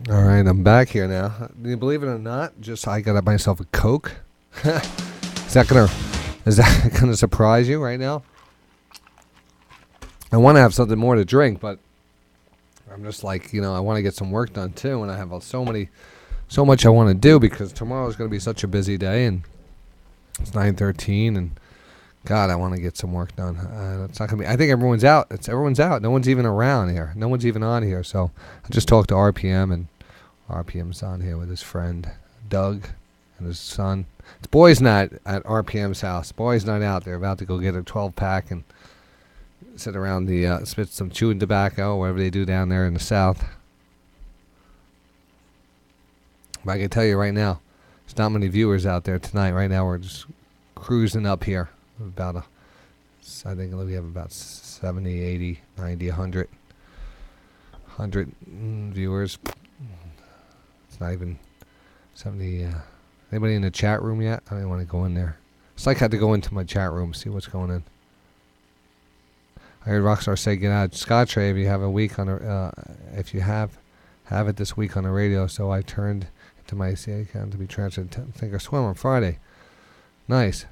All right, I'm back here now. Believe it or not, just I got myself a Coke. Is that gonna surprise you right now? I want to have something more to drink, but I'm just like, I want to get some work done too, and I have so much I want to do because tomorrow is going to be such a busy day, and it's 9:13, and God, I want to get some work done. It's not gonna be. I think everyone's out. Everyone's out. No one's even around here. No one's even on here. So I just talked to RPM, and RPM's on here with his friend Doug and his son. It's boys' night at RPM's house. Boys' night out. They're about to go get a 12-pack and sit around spit some chewing tobacco, whatever they do down there in the South. But I can tell you right now, there's not many viewers out there tonight. Right now, we're just cruising up here. I think we have about 70, 80, 90, 100 viewers. It's not even 70. Anybody in the chat room yet? I don't want to go in there. It's like I had to go into my chat room, see what's going on. I heard Rockstar say, "Get out, Scottrade if you have a week on if you have it this week on the radio." So I turned into my CA account to be transferred to Thinkorswim on Friday. Nice.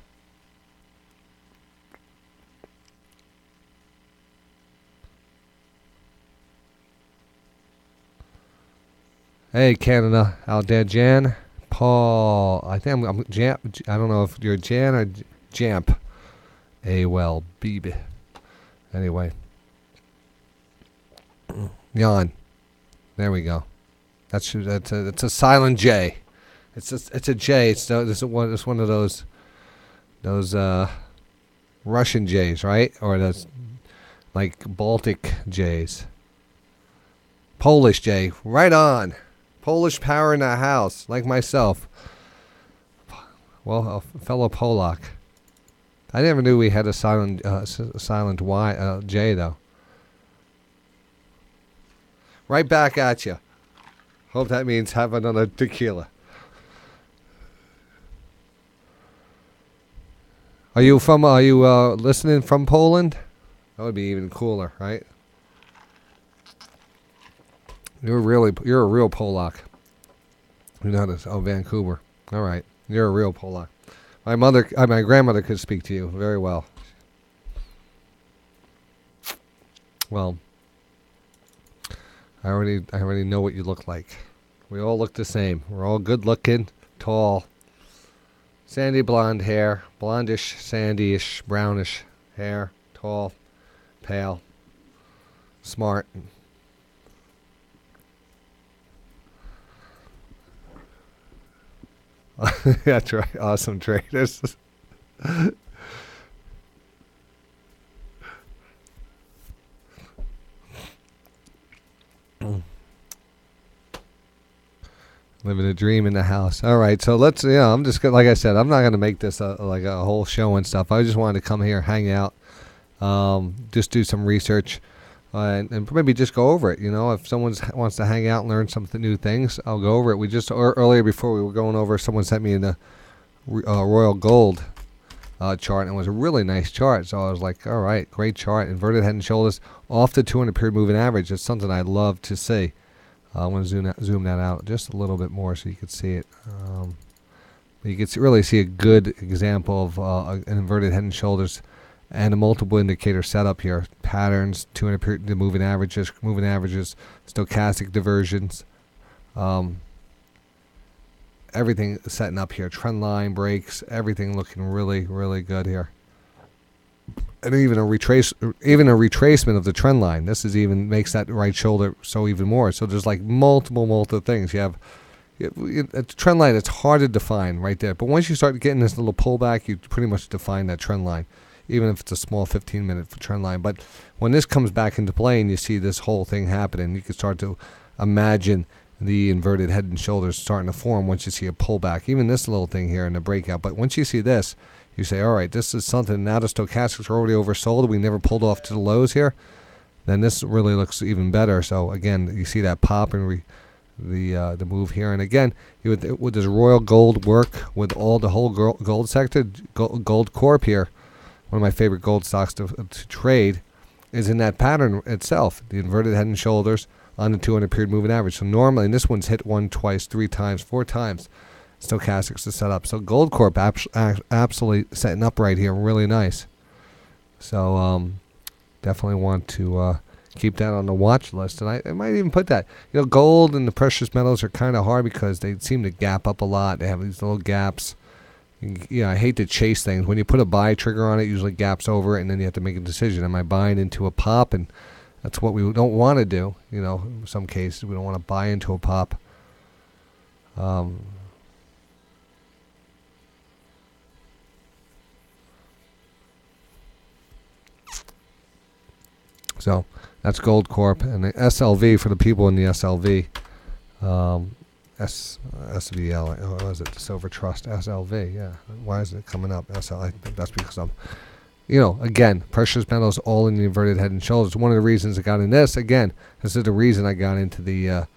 Hey, Canada, out there, Jan, Paul. I think I'm Jamp. I don't know if you're Jan or Jamp. Well, baby. Anyway, Jan. There we go. That's a silent J. It's a J. It's one of those Russian J's, right? Or those like Baltic J's. Polish J. Right on. Polish power in the house, like myself. Well, a fellow Polak. I never knew we had a silent Y J though. Right back at you. Hope that means have another tequila. Are you listening from Poland? That would be even cooler, right? You're a real Polak. You know this. Oh, Vancouver. All right. You're a real Polak. My grandmother could speak to you very well. Well, I already know what you look like. We all look the same. We're all good looking, tall, sandy blonde hair, blondish, sandyish, brownish hair, tall, pale, smart. That's right. Awesome traders. Living a dream in the house. All right, so let's. I'm just like I said, I'm not gonna make this like a whole show and stuff. I just wanted to come here, hang out, just do some research, and maybe just go over it. If someone wants to hang out and learn some new things, I'll go over it. We just earlier before we were going over, someone sent me the Royal Gold chart, and it was a really nice chart. So I was like, all right, great chart, inverted head and shoulders off the 200 period moving average. It's something I love to see. I'm going to zoom that out just a little bit more so you can see it. You can really see a good example of an inverted head and shoulders and a multiple indicator setup here. Patterns, 200 period moving averages, stochastic diversions. Everything setting up here. Trend line breaks. Everything looking really, really good here. And even a retracement of the trend line. This makes that right shoulder so even more. So there's like multiple things. You have a trend line. It's hard to define right there. But once you start getting this little pullback, you pretty much define that trend line, even if it's a small 15-minute trend line. But when this comes back into play and you see this whole thing happening, you can start to imagine the inverted head and shoulders starting to form once you see a pullback. Even this little thing here in the breakout. But once you see this, you say, all right, this is something. Now the stochastics are already oversold. We never pulled off to the lows here. Then this really looks even better. So again, you see that pop and the move here. And again, with this Royal Gold work with all the whole gold sector, Gold Corp here, one of my favorite gold stocks to trade, is in that pattern itself. The inverted head and shoulders on the 200 period moving average. So normally, and this one's hit 1, twice, 3 times, 4 times. Stochastics to set up. So Gold Corp absolutely setting up right here, really nice. So definitely want to keep that on the watch list, and I might even put that. You know, gold and the precious metals are kind of hard because they seem to gap up a lot. They have these little gaps. You know, I hate to chase things. When you put a buy trigger on it, it usually gaps over it, and then you have to make a decision. Am I buying into a pop? And that's what we don't want to do. You know, in some cases, we don't want to buy into a pop. So that's Gold Corp, and the SLV for the people in the SLV. SVL, what was it? The Silver Trust, SLV, yeah. Why is it coming up? SL, I think that's because I'm, you know, again, precious metals all in the inverted head and shoulders. One of the reasons I got in this, again, this is the reason I got into the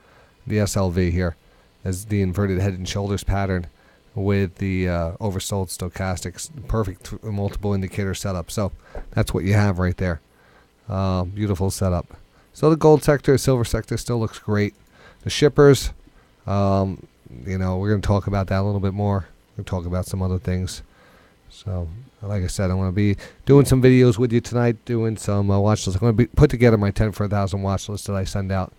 SLV here, as the inverted head and shoulders pattern with the oversold stochastics. Perfect multiple indicator setup. So that's what you have right there. Beautiful setup. So the gold sector, silver sector still looks great. The shippers, you know, we're going to talk about that a little bit more. We'll talk about some other things. So, like I said, I'm going to be doing some videos with you tonight, doing some watch lists. I'm going to put together my 10 for 1,000 watch list that I send out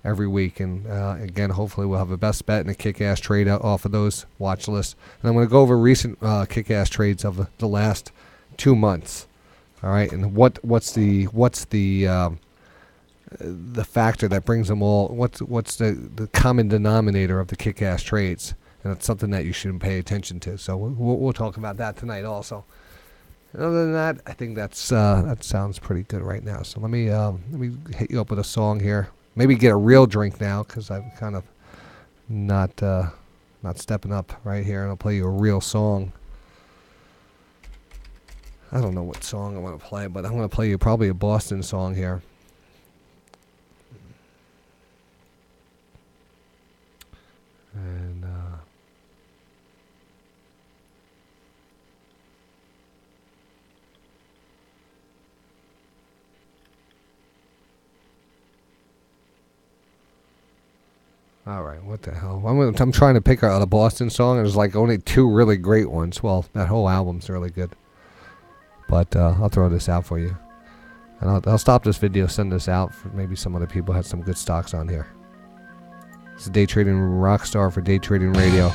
every week. And again, hopefully we'll have a best bet and a kick-ass trade out off of those watch lists. And I'm going to go over recent kick-ass trades of the last 2 months. All right, and what's the factor that brings them all? What's the common denominator of the kick-ass trades? And it's something that you should pay attention to. So we'll talk about that tonight also. And other than that, I think that sounds pretty good right now. So let me hit you up with a song here. Maybe get a real drink now because I'm kind of not stepping up right here, and I'll play you a real song. I don't know what song I want to play, but I'm going to play you probably a Boston song here. And all right, what the hell? I'm trying to pick out a Boston song, and there's like only 2 really great ones. Well, that whole album's really good. But I'll throw this out for you. And I'll stop this video, send this out for maybe some other people had some good stocks on here. This is DayTradingRockStar for Day Trading Radio.